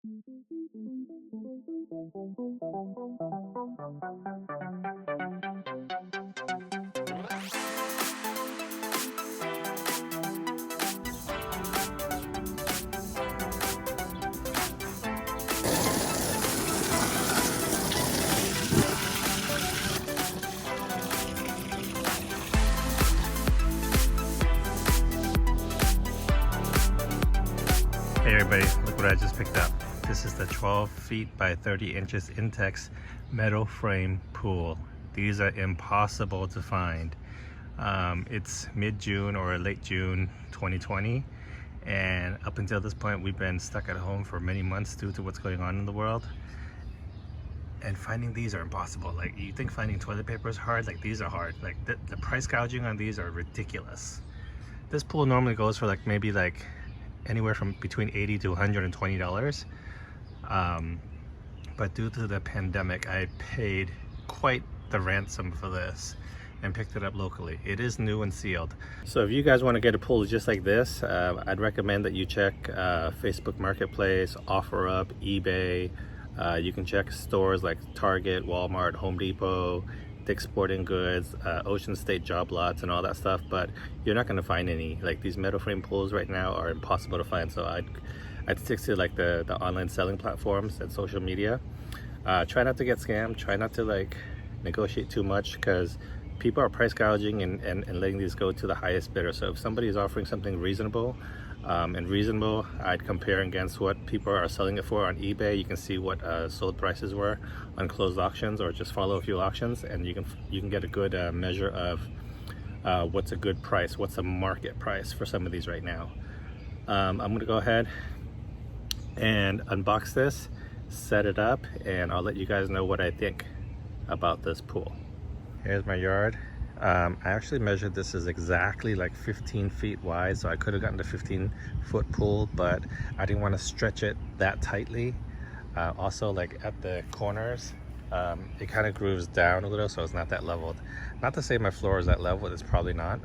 Hey everybody, look what I just picked up. This is the 12 feet by 30 inches Intex metal frame pool. These are impossible to find. It's mid-June or late June 2020, and up until this point we've been stuck at home for many months due to what's going on in the world. And finding these are impossible. Like, you think finding toilet paper is hard? Like, these are hard. Like, the price gouging on these are ridiculous. This pool normally goes for like maybe like anywhere from between $80 to $120. But due to the pandemic, I paid quite the ransom for this and picked it up locally. It is new and sealed. So if you guys want to get a pool just like this, I'd recommend that you check Facebook Marketplace, OfferUp, eBay. You can check stores like Target, Walmart, Home Depot, Dick's Sporting Goods, Ocean State job lots and all that stuff, but you're not going to find any. Like, these metal frame pools right now are impossible to find, so I'd stick to like the online selling platforms and social media. Try not to get scammed, try not to like negotiate too much, because people are price gouging and letting these go to the highest bidder. So if somebody is offering something reasonable, I'd compare against what people are selling it for on eBay. You can see what sold prices were on closed auctions, or just follow a few auctions, and you can get a good measure of what's a good price, what's a market price for some of these right now. I'm gonna go ahead and unbox this, set it up, and I'll let you guys know what I think about this pool. Here's my yard. I actually measured this as exactly like 15 feet wide, so I could have gotten the 15-foot pool, but I didn't want to stretch it that tightly. Also, like at the corners, it kind of grooves down a little, so it's not that leveled. Not to say my floor is that level, it's probably not.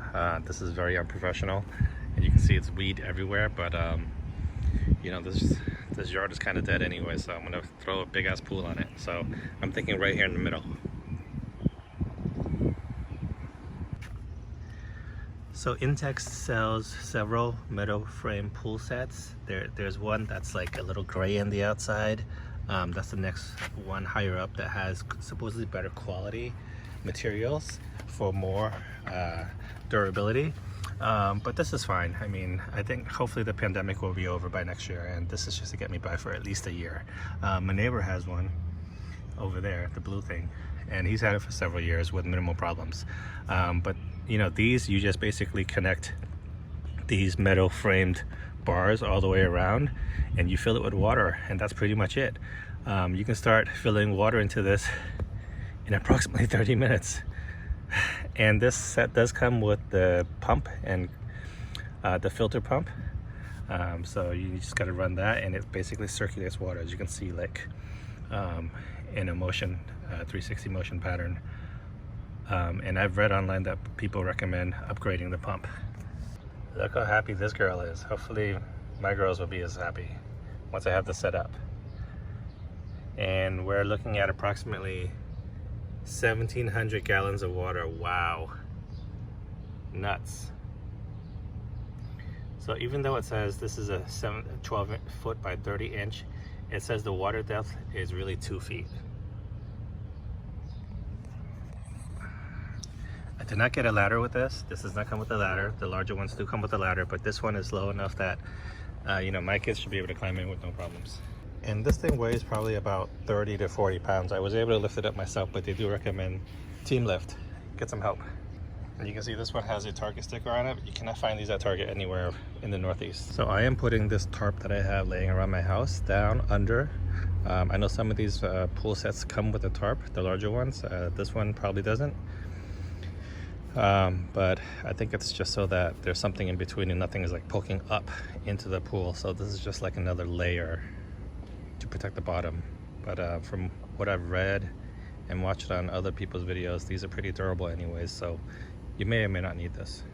This is very unprofessional, and you can see it's weed everywhere, but you know, this yard is kind of dead anyway, so I'm gonna throw a big ass pool on it. So I'm thinking right here in the middle. So Intex sells several metal frame pool sets. There's one that's like a little gray on the outside. That's the next one higher up that has supposedly better quality materials for more durability. But this is fine. I mean, I think hopefully the pandemic will be over by next year, and this is just to get me by for at least a year. My neighbor has one over there, the blue thing, and he's had it for several years with minimal problems. But you know, these, you just basically connect these metal framed bars all the way around, and you fill it with water, and that's pretty much it. You can start filling water into this in approximately 30 minutes. And this set does come with the pump and the filter pump. So you just got to run that, and it basically circulates water, as you can see, like in a motion 360 motion pattern. And I've read online that people recommend upgrading the pump. Look how happy this girl is. Hopefully my girls will be as happy once I have this set up. And we're looking at approximately 1,700 gallons of water. Wow, nuts. So even though it says this is a 12 foot by 30 inch, it says the water depth is really 2 feet. I did not get a ladder with this. This does not come with a ladder. The larger ones do come with a ladder, but this one is low enough that you know, my kids should be able to climb in with no problems. And this thing weighs probably about 30 to 40 pounds. I was able to lift it up myself, but they do recommend team lift. Get some help. And you can see this one has a Target sticker on it. You cannot find these at Target anywhere in the Northeast. So I am putting this tarp that I have laying around my house down under. I know some of these pool sets come with a tarp, the larger ones. This one probably doesn't. But I think it's just so that there's something in between and nothing is like poking up into the pool. So this is just like another layer to protect the bottom. But from what I've read and watched on other people's videos, these are pretty durable anyways, so you may or may not need this.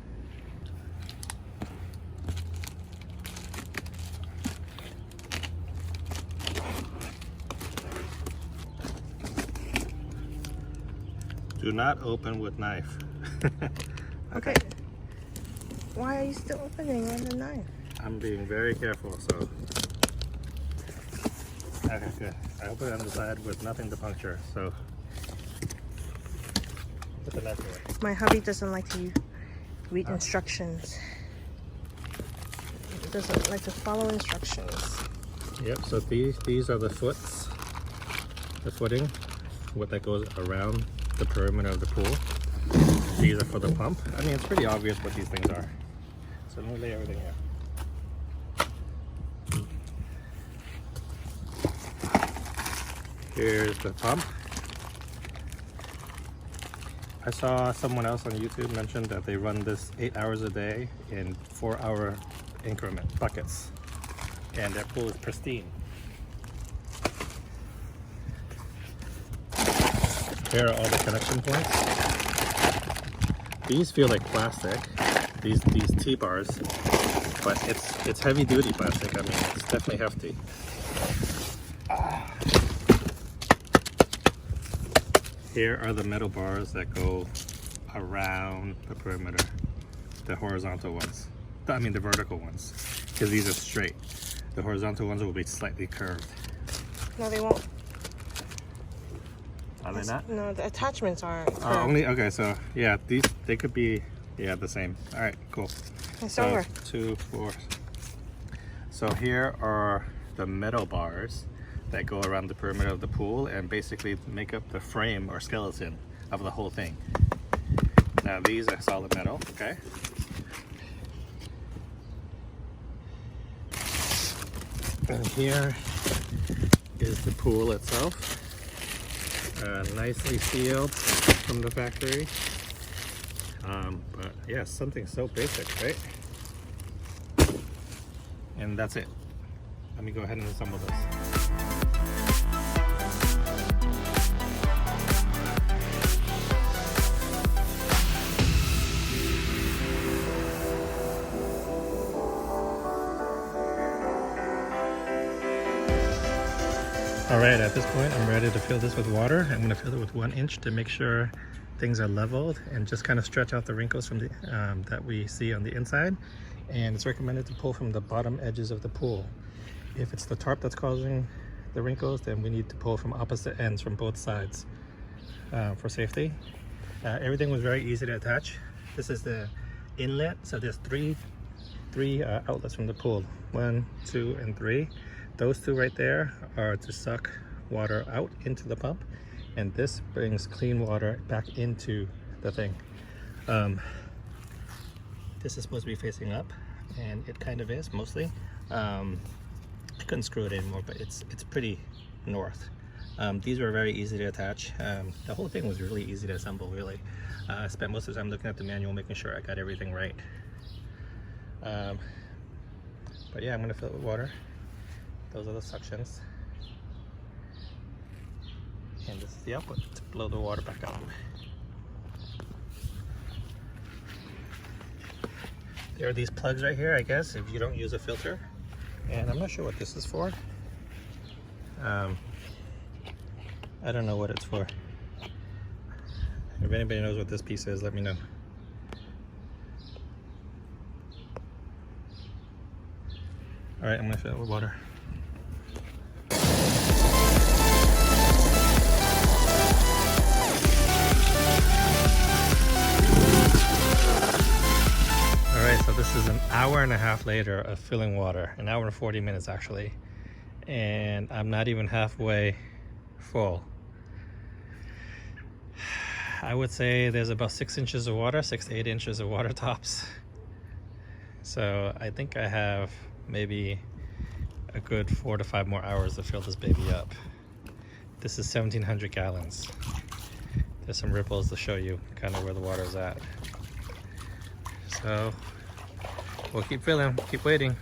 Do not open with knife. Okay. Why are you still opening with a knife? I'm being very careful, so. Okay, good. I open it on the side with nothing to puncture, so. Put the knife away. My hubby doesn't like to read instructions. He doesn't like to follow instructions. Yep, so these are the foots, the footing, what that goes around the perimeter of the pool. These are for the pump. I mean, it's pretty obvious what these things are. So let me lay everything here. Here's the pump. I saw someone else on YouTube mention that they run this 8 hours a day in 4-hour increment buckets. And their pool is pristine. Here are all the connection points. These feel like plastic, these T-bars, but it's heavy duty plastic. I mean, it's definitely hefty. Here are the metal bars that go around the perimeter, the horizontal ones. I mean the vertical ones, because these are straight. The horizontal ones will be slightly curved. No, they won't. Are they not? No, the attachments aren't. Oh, only, okay, so yeah, they could be, yeah, the same. All right, cool. It's So over. 2, 4. So here are the metal bars that go around the perimeter of the pool and basically make up the frame or skeleton of the whole thing. Now these are solid metal, okay? And here is the pool itself, nicely sealed from the factory. But yeah, something so basic, right? And that's it. Let me go ahead and assemble this. Alright, at this point I'm ready to fill this with water. I'm going to fill it with 1 inch to make sure things are leveled and just kind of stretch out the wrinkles from the that we see on the inside. And it's recommended to pull from the bottom edges of the pool. If it's the tarp that's causing the wrinkles, then we need to pull from opposite ends from both sides for safety. Everything was very easy to attach. This is the inlet, so there's three outlets from the pool. 1, 2, and 3. Those 2 right there are to suck water out into the pump, and this brings clean water back into the thing. This is supposed to be facing up, and it kind of is mostly. I couldn't screw it in more, but it's pretty north. These were very easy to attach. The whole thing was really easy to assemble, really. I spent most of the time looking at the manual, making sure I got everything right. But yeah, I'm gonna fill it with water. Those are the suctions. And this is the output to blow the water back out. There are these plugs right here, I guess, if you don't use a filter. And I'm not sure what this is for. I don't know what it's for. If anybody knows what this piece is, let me know. Alright, I'm gonna fill it with water. Alright, so this is an hour and a half later of filling water, an hour and 40 minutes actually, and I'm not even halfway full. I would say there's about 6 inches of water, 6 to 8 inches of water tops. So I think I have maybe a good 4 to 5 more hours to fill this baby up. This is 1,700 gallons. There's some ripples to show you kind of where the water's at. So we'll keep filling, keep waiting.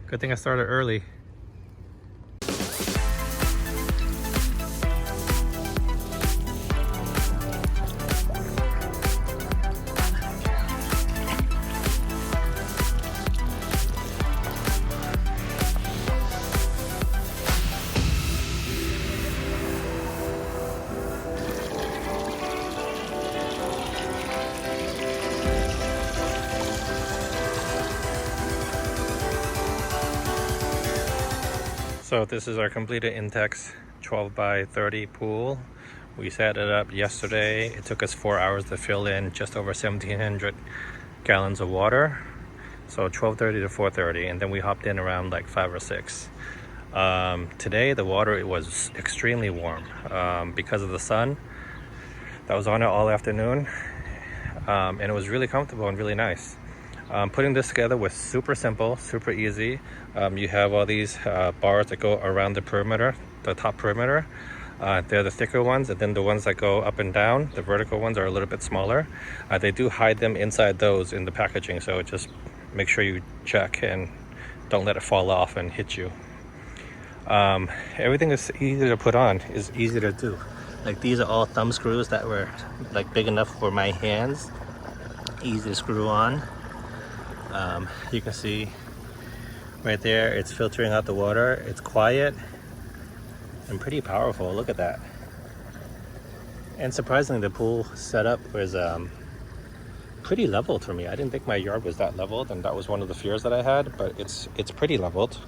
Good thing I started early. So this is our completed Intex 12'x30 pool. We set it up yesterday. It took us 4 hours to fill in just over 1,700 gallons of water. So 12:30 to 4:30, and then we hopped in around like 5 or 6. Today the water, it was extremely warm because of the sun that was on it all afternoon, and it was really comfortable and really nice. Putting this together was super simple, super easy. You have all these bars that go around the perimeter, the top perimeter. They're the thicker ones, and then the ones that go up and down, the vertical ones, are a little bit smaller. They do hide them inside those in the packaging, so just make sure you check and don't let it fall off and hit you. Everything is easy to put on, is easy to do. Like these are all thumb screws that were like big enough for my hands. Easy to screw on. You can see right there, it's filtering out the water. It's quiet and pretty powerful. Look at that. And surprisingly, the pool setup was pretty leveled for me. I didn't think my yard was that leveled, and that was one of the fears that I had, but it's pretty leveled.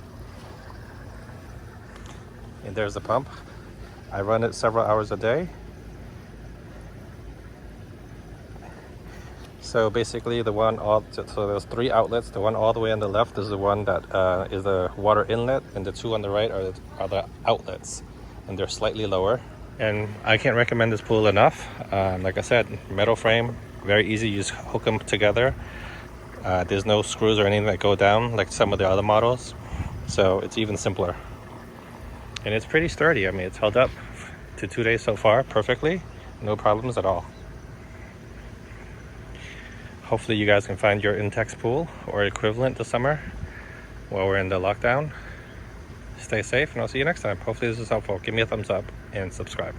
And there's the pump. I run it several hours a day. So basically so there's 3 outlets. The one all the way on the left is the one that is the water inlet, and the 2 on the right are the outlets, and they're slightly lower. And I can't recommend this pool enough. Like I said, metal frame, very easy. You just hook them together. There's no screws or anything that go down like some of the other models, so it's even simpler. And it's pretty sturdy. I mean, it's held up to 2 days so far perfectly, no problems at all. Hopefully you guys can find your Intex pool or equivalent this summer while we're in the lockdown. Stay safe, and I'll see you next time. Hopefully this is helpful. Give me a thumbs up and subscribe.